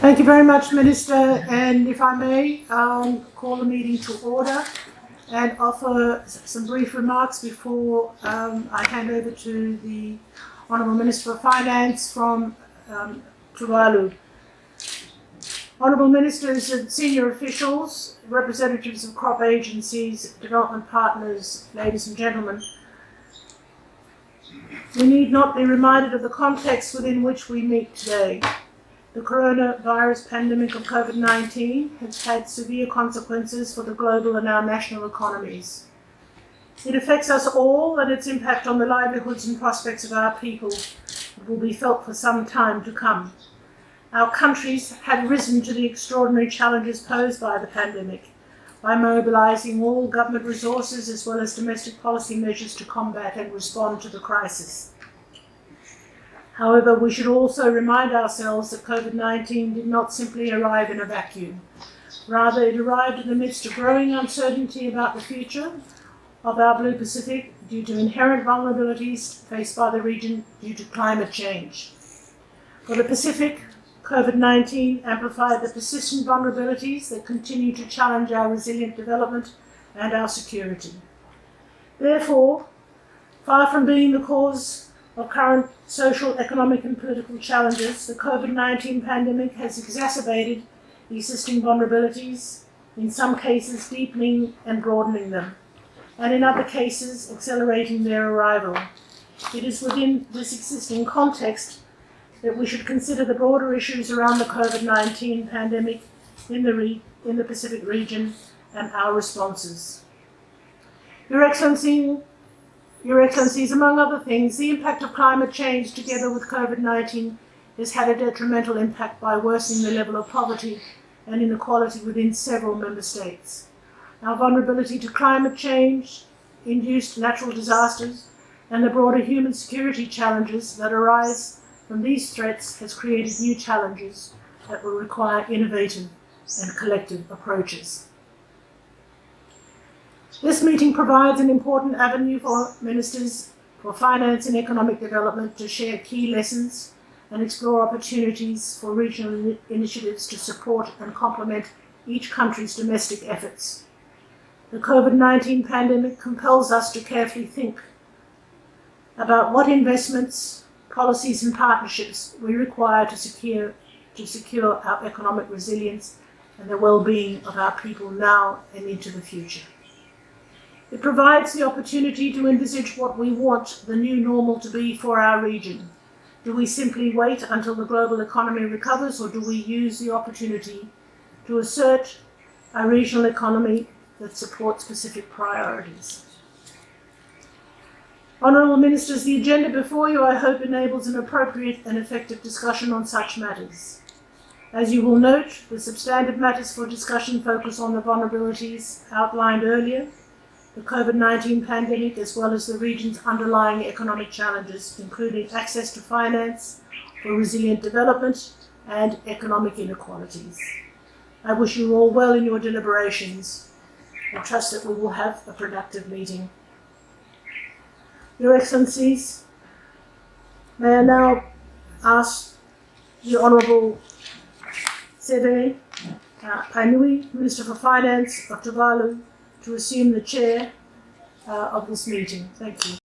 Thank you very much, Minister. And if I may, call the meeting to order and offer some brief remarks before I hand over to the Honourable Minister for Finance from Tuvalu. Honourable Ministers and senior officials, representatives of crop agencies, development partners, ladies and gentlemen, we need not be reminded of the context within which we meet today. The coronavirus pandemic of COVID-19 has had severe consequences for the global and our national economies. It affects us all, and its impact on the livelihoods and prospects of our people will be felt for some time to come. Our countries have risen to the extraordinary challenges posed by the pandemic by mobilising all government resources as well as domestic policy measures to combat and respond to the crisis. However, we should also remind ourselves that COVID-19 did not simply arrive in a vacuum. Rather, it arrived in the midst of growing uncertainty about the future of our Blue Pacific due to inherent vulnerabilities faced by the region due to climate change. For the Pacific, COVID-19 amplified the persistent vulnerabilities that continue to challenge our resilient development and our security. Therefore, far from being the cause of current social, economic and political challenges, the COVID-19 pandemic has exacerbated existing vulnerabilities, in some cases deepening and broadening them, and in other cases accelerating their arrival. It is within this existing context that we should consider the broader issues around the COVID-19 pandemic in the Pacific region and our responses. Your Excellencies, among other things, the impact of climate change together with COVID-19 has had a detrimental impact by worsening the level of poverty and inequality within several member states. Our vulnerability to climate change, induced natural disasters, and the broader human security challenges that arise from these threats has created new challenges that will require innovative and collective approaches. This meeting provides an important avenue for Ministers for Finance and Economic Development to share key lessons and explore opportunities for regional initiatives to support and complement each country's domestic efforts. The COVID-19 pandemic compels us to carefully think about what investments, policies and partnerships we require to secure our economic resilience and the well-being of our people now and into the future. It provides the opportunity to envisage what we want the new normal to be for our region. Do we simply wait until the global economy recovers, or do we use the opportunity to assert a regional economy that supports specific priorities? Honourable Ministers, the agenda before you, I hope, enables an appropriate and effective discussion on such matters. As you will note, the substantive matters for discussion focus on the vulnerabilities outlined earlier, the COVID-19 pandemic, as well as the region's underlying economic challenges, including access to finance for resilient development and economic inequalities. I wish you all well in your deliberations and trust that we will have a productive meeting. Your Excellencies, may I now ask the Honourable Seve Painui, Minister for Finance of Tuvalu, to assume the chair of this meeting. Thank you.